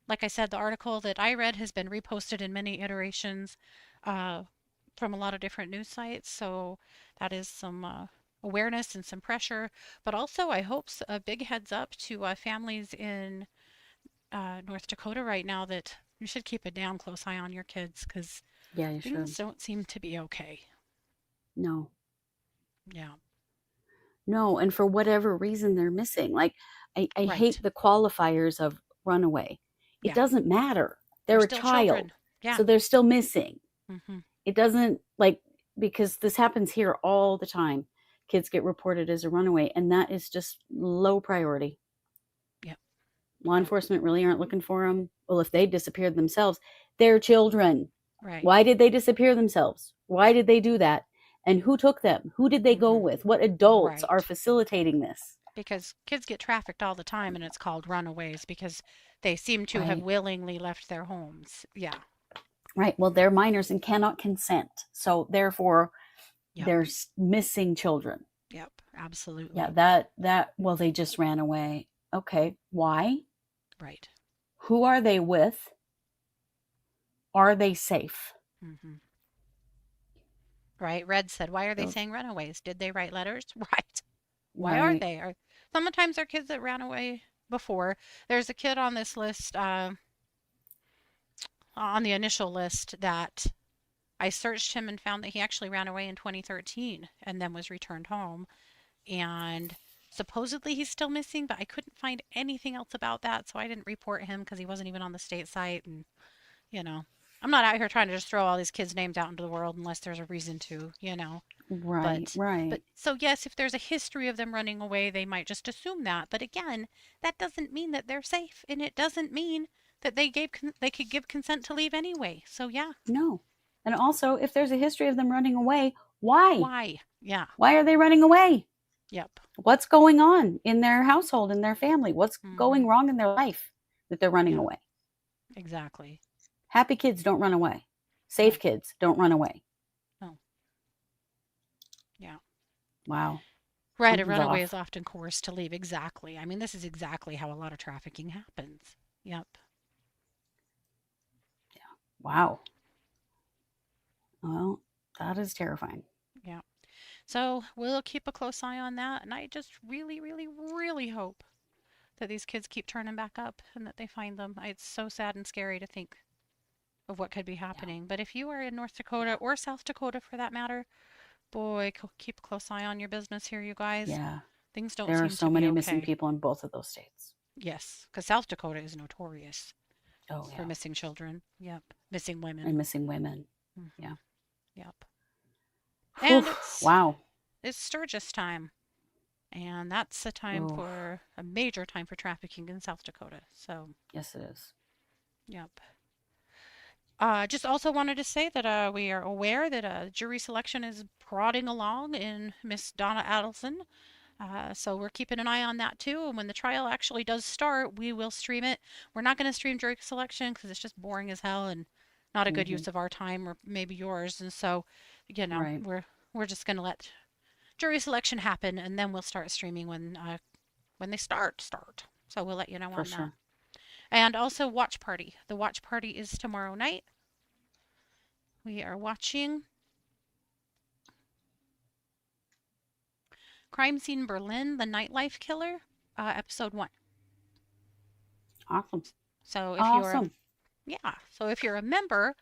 S3: like I said, the article that I read has been reposted in many iterations from a lot of different news sites. So that is some awareness and some pressure. But also, I hope a big heads up to families in North Dakota right now that you should keep a damn close eye on your kids because things don't seem to be okay.
S2: No.
S3: Yeah.
S2: No, and for whatever reason they're missing. Like I hate the qualifiers of runaway. It doesn't matter. They're a child.
S3: Children. Yeah.
S2: So they're still missing.
S3: Mm-hmm.
S2: It doesn't like because this happens here all the time. Kids get reported as a runaway, and that is just low priority.
S3: Yep.
S2: Law enforcement really aren't looking for them. Well, if they disappeared themselves, they're children.
S3: Right.
S2: Why did they disappear themselves? Why did they do that? And who took them? Who did they go with? What adults are facilitating this?
S3: Because kids get trafficked all the time, and it's called runaways because they seem to have
S2: Right.
S3: willingly left their homes. Yeah.
S2: Right. Well, they're minors and cannot consent. So therefore,
S3: Yep.
S2: they're missing children.
S3: Yep. Absolutely.
S2: Yeah, well, they just ran away. Okay. Why?
S3: Right.
S2: Who are they with? Are they safe?
S3: Right. Red said, why are they
S2: Those-
S3: saying runaways? Did they write letters? Right. Why
S2: Right.
S3: are they? Sometimes they're kids that ran away before. There's a kid on this list, on the initial list, that I searched him and found that he actually ran away in 2013 and then was returned home. And supposedly he's still missing, but I couldn't find anything else about that, so I didn't report him because he wasn't even on the state site. And, I'm not out here trying to just throw all these kids' names out into the world unless there's a reason to.
S2: Right. Right.
S3: But so yes, if there's a history of them running away, they might just assume that. But again, that doesn't mean that they're safe, and it doesn't mean that they could give consent to leave anyway. So yeah.
S2: No. And also, if there's a history of them running away, why?
S3: Why? Yeah.
S2: Why are they running away?
S3: Yep.
S2: What's going on in their household, in their family? What's going wrong in their life that they're running away?
S3: Exactly.
S2: Happy kids don't run away. Safe kids don't run away.
S3: No. Yeah.
S2: Wow.
S3: Right. A
S2: Something's
S3: runaway
S2: off.
S3: is often coerced to leave. Exactly. I mean, this is exactly how a lot of trafficking happens. Yep.
S2: Wow. Well, that is terrifying.
S3: Yeah. So we'll keep a close eye on that. And I just really, really, really hope that these kids keep turning back up and that they find them. It's so sad and scary to think of what could be happening. But if you are in North Dakota or South Dakota for that matter, boy, keep a close eye on your business here, you guys.
S2: Yeah.
S3: Things don't
S2: There
S3: seem
S2: are so
S3: to be
S2: many
S3: okay.
S2: missing people in both of those states.
S3: Yes, because South Dakota is notorious
S2: Oh, yeah.
S3: for missing children. Yep. Missing women.
S2: And missing women. Yeah.
S3: Yep. And
S2: Whew.
S3: it's
S2: Wow.
S3: Sturgis time. And that's a time for a major time for trafficking in South Dakota. So
S2: yes, it is.
S3: Yep. Just also wanted to say that we are aware that jury selection is prodding along in Miss Donna Adelson. So we're keeping an eye on that too. And when the trial actually does start, we will stream it. We're not going to stream jury selection because it's just boring as hell and not a good use of our time or maybe yours. And so,
S2: Right.
S3: we're just going to let jury selection happen, and then we'll start streaming when they start. So we'll let you know
S2: For
S3: on
S2: sure.
S3: that. And also watch party. The watch party is tomorrow night. We are watching Crime Scene Berlin, The Nightlife Killer, episode 1.
S2: Awesome.
S3: So if
S2: Awesome.
S3: so if you're a member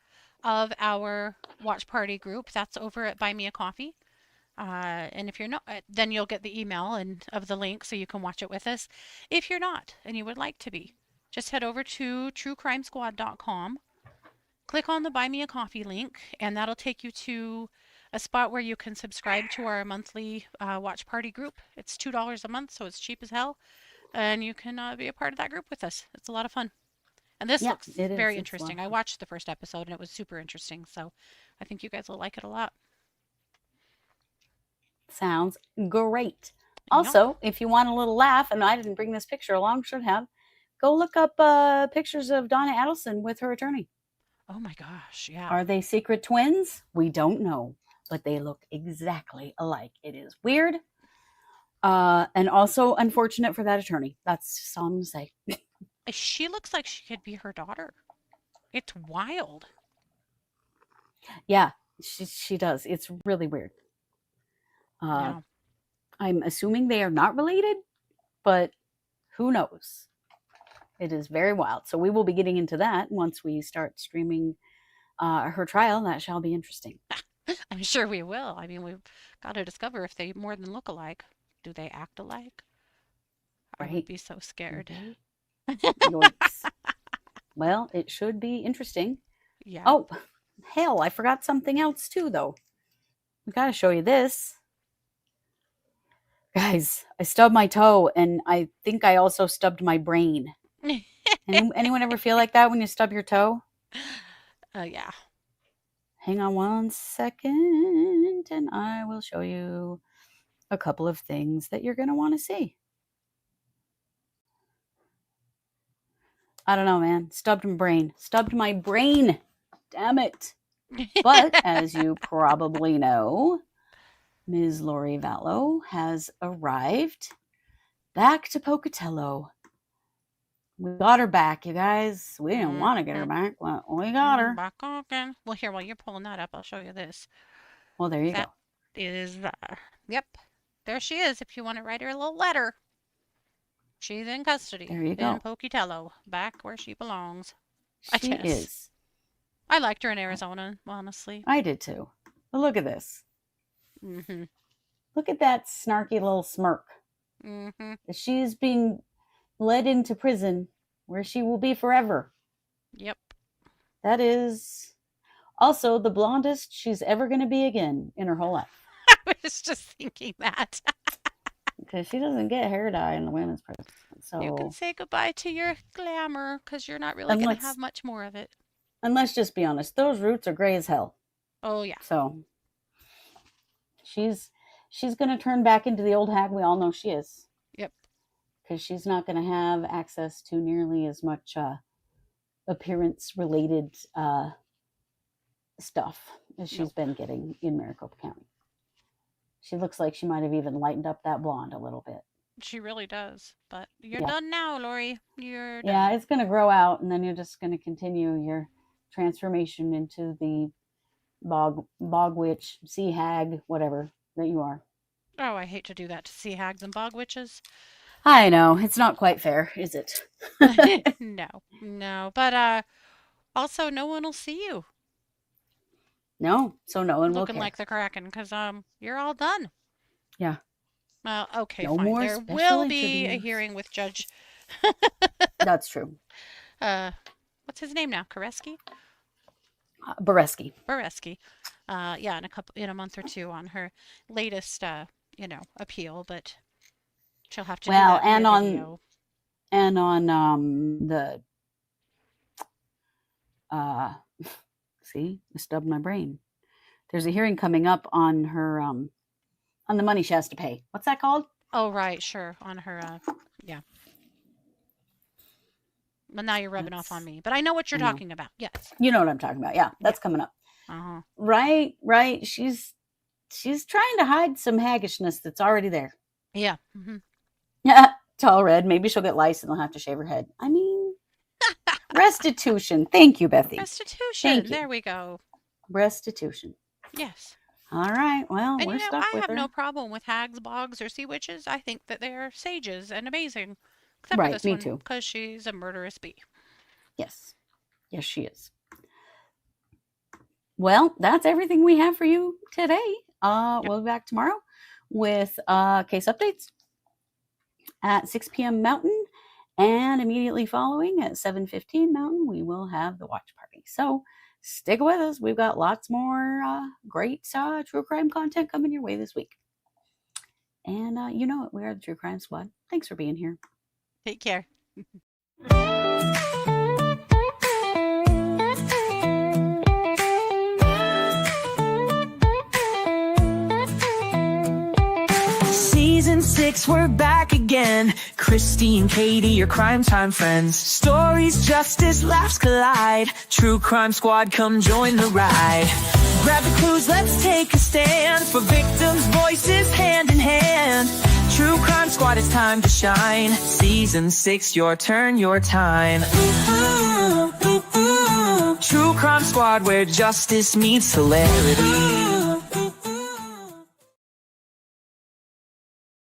S3: of our watch party group, that's over at Buy Me a Coffee. And if you're not, then you'll get the email of the link so you can watch it with us. If you're not and you would like to be, just head over to truecrimesquad.com, click on the Buy Me a Coffee link, and that'll take you to a spot where you can subscribe to our monthly watch party group. It's $2 a month, so it's cheap as hell, and you can be a part of that group with us. It's a lot of fun. And this looks very interesting. I watched the first episode and it was super interesting, so I think you guys will like it a lot.
S2: Sounds great. Also, if you want a little laugh, and I didn't bring this picture along, should have, go look up pictures of Donna Adelson with her attorney.
S3: Oh my gosh, yeah.
S2: Are they secret twins? We don't know, but they look exactly alike. It is weird. And also unfortunate for that attorney. That's just all I'm going to say.
S3: She looks like she could be her daughter. It's wild.
S2: Yeah, she does. It's really weird.
S3: Yeah.
S2: I'm assuming they are not related, but who knows? It is very wild. So we will be getting into that once we start streaming her trial. That shall be interesting.
S3: I'm sure we will. I mean, we've got to discover if they more than look alike. Do they act alike?
S2: Right.
S3: I would be so scared.
S2: Yikes. Well, it should be interesting.
S3: Yeah.
S2: Oh, hell, I forgot something else too, though. I gotta show you this. Guys, I stubbed my toe, and I think I also stubbed my brain. Anyone ever feel like that when you stub your toe?
S3: Yeah.
S2: Hang on one second, and I will show you a couple of things that you're going to want to see. I don't know, man. Stubbed my brain. Stubbed my brain. Damn it. But as you probably know, Ms. Lori Vallow has arrived back to Pocatello. We got her back, you guys. We didn't want to get her back, but we got her.
S3: Back again. Well, here, while you're pulling that up, I'll show you this.
S2: Well, there you
S3: That is, yep. There she is, if you want to write her a little letter. She's in custody.
S2: There you go.
S3: In Pocatello, back where she belongs.
S2: She is.
S3: I liked her in Arizona, honestly.
S2: I did too. But look at this.
S3: Mm-hmm.
S2: Look at that snarky little smirk.
S3: Mm-hmm.
S2: She's being led into prison where she will be forever.
S3: Yep.
S2: That is also the blondest she's ever going to be again in her whole life.
S3: I was just thinking that.
S2: Because she doesn't get hair dye in the women's prison. So
S3: you can say goodbye to your glamour because you're not really going to have much more of it.
S2: And let's just be honest, those roots are gray as hell.
S3: Oh, yeah.
S2: So she's going to turn back into the old hag we all know she is.
S3: Yep.
S2: Because she's not going to have access to nearly as much appearance-related stuff as she's been getting in Maricopa County. She looks like she might have even lightened up that blonde a little bit.
S3: She really does. But you're done now, Lori. You're done.
S2: Yeah, it's going to grow out, and then you're just going to continue your transformation into the bog witch, sea hag, whatever that you are.
S3: Oh, I hate to do that to sea hags and bog witches.
S2: I know. It's not quite fair, is it?
S3: No. But also, no one will see you.
S2: No, so no one will
S3: looking
S2: care.
S3: like the Kraken because you're all done.
S2: Yeah.
S3: Well, okay,
S2: no
S3: fine.
S2: More
S3: there will be a hearing with Judge.
S2: That's true.
S3: What's his name now? Koreski?
S2: Bareski.
S3: Yeah, in a month or two on her latest, appeal, but she'll have to do that
S2: and
S3: on video.
S2: And on the see, I stubbed my brain. There's a hearing coming up on her on the money she has to pay. What's that called?
S3: Oh, right, sure. On her yeah. Well, now you're rubbing off on me, but I know what you're talking about. Yes.
S2: You know what I'm talking about. Yeah, that's coming up.
S3: Uh-huh.
S2: Right. She's trying to hide some haggishness that's already there.
S3: Yeah. Mm-hmm.
S2: Yeah. Tall red. Maybe she'll get lice and they'll have to shave her head. I mean, restitution. Thank you, Bethy.
S3: Restitution. There we go.
S2: Restitution.
S3: Yes.
S2: All right. Well,
S3: and
S2: we're stuck with her.
S3: I have no problem with hags, bogs, or sea witches. I think that they're sages and amazing. Except
S2: right,
S3: for this
S2: me
S3: one,
S2: too.
S3: Because she's a murderous bee.
S2: Yes. Yes, she is. Well, that's everything we have for you today. We'll be back tomorrow with case updates at 6 p.m. Mountain, and immediately following at 7:15 Mountain, we will have the watch party. So stick with us. We've got lots more great true crime content coming your way this week. And you know it, we are the True Crime Squad. Thanks for being here.
S3: Take care.
S1: Season 6, we're back again. Kristi and Katie, your crime time friends. Stories, justice, laughs collide. True Crime Squad, come join the ride. Grab the clues, let's take a stand. For victims' voices, hand in hand. True Crime Squad, it's time to shine. Season 6, your turn, your time. True Crime Squad, where justice meets hilarity.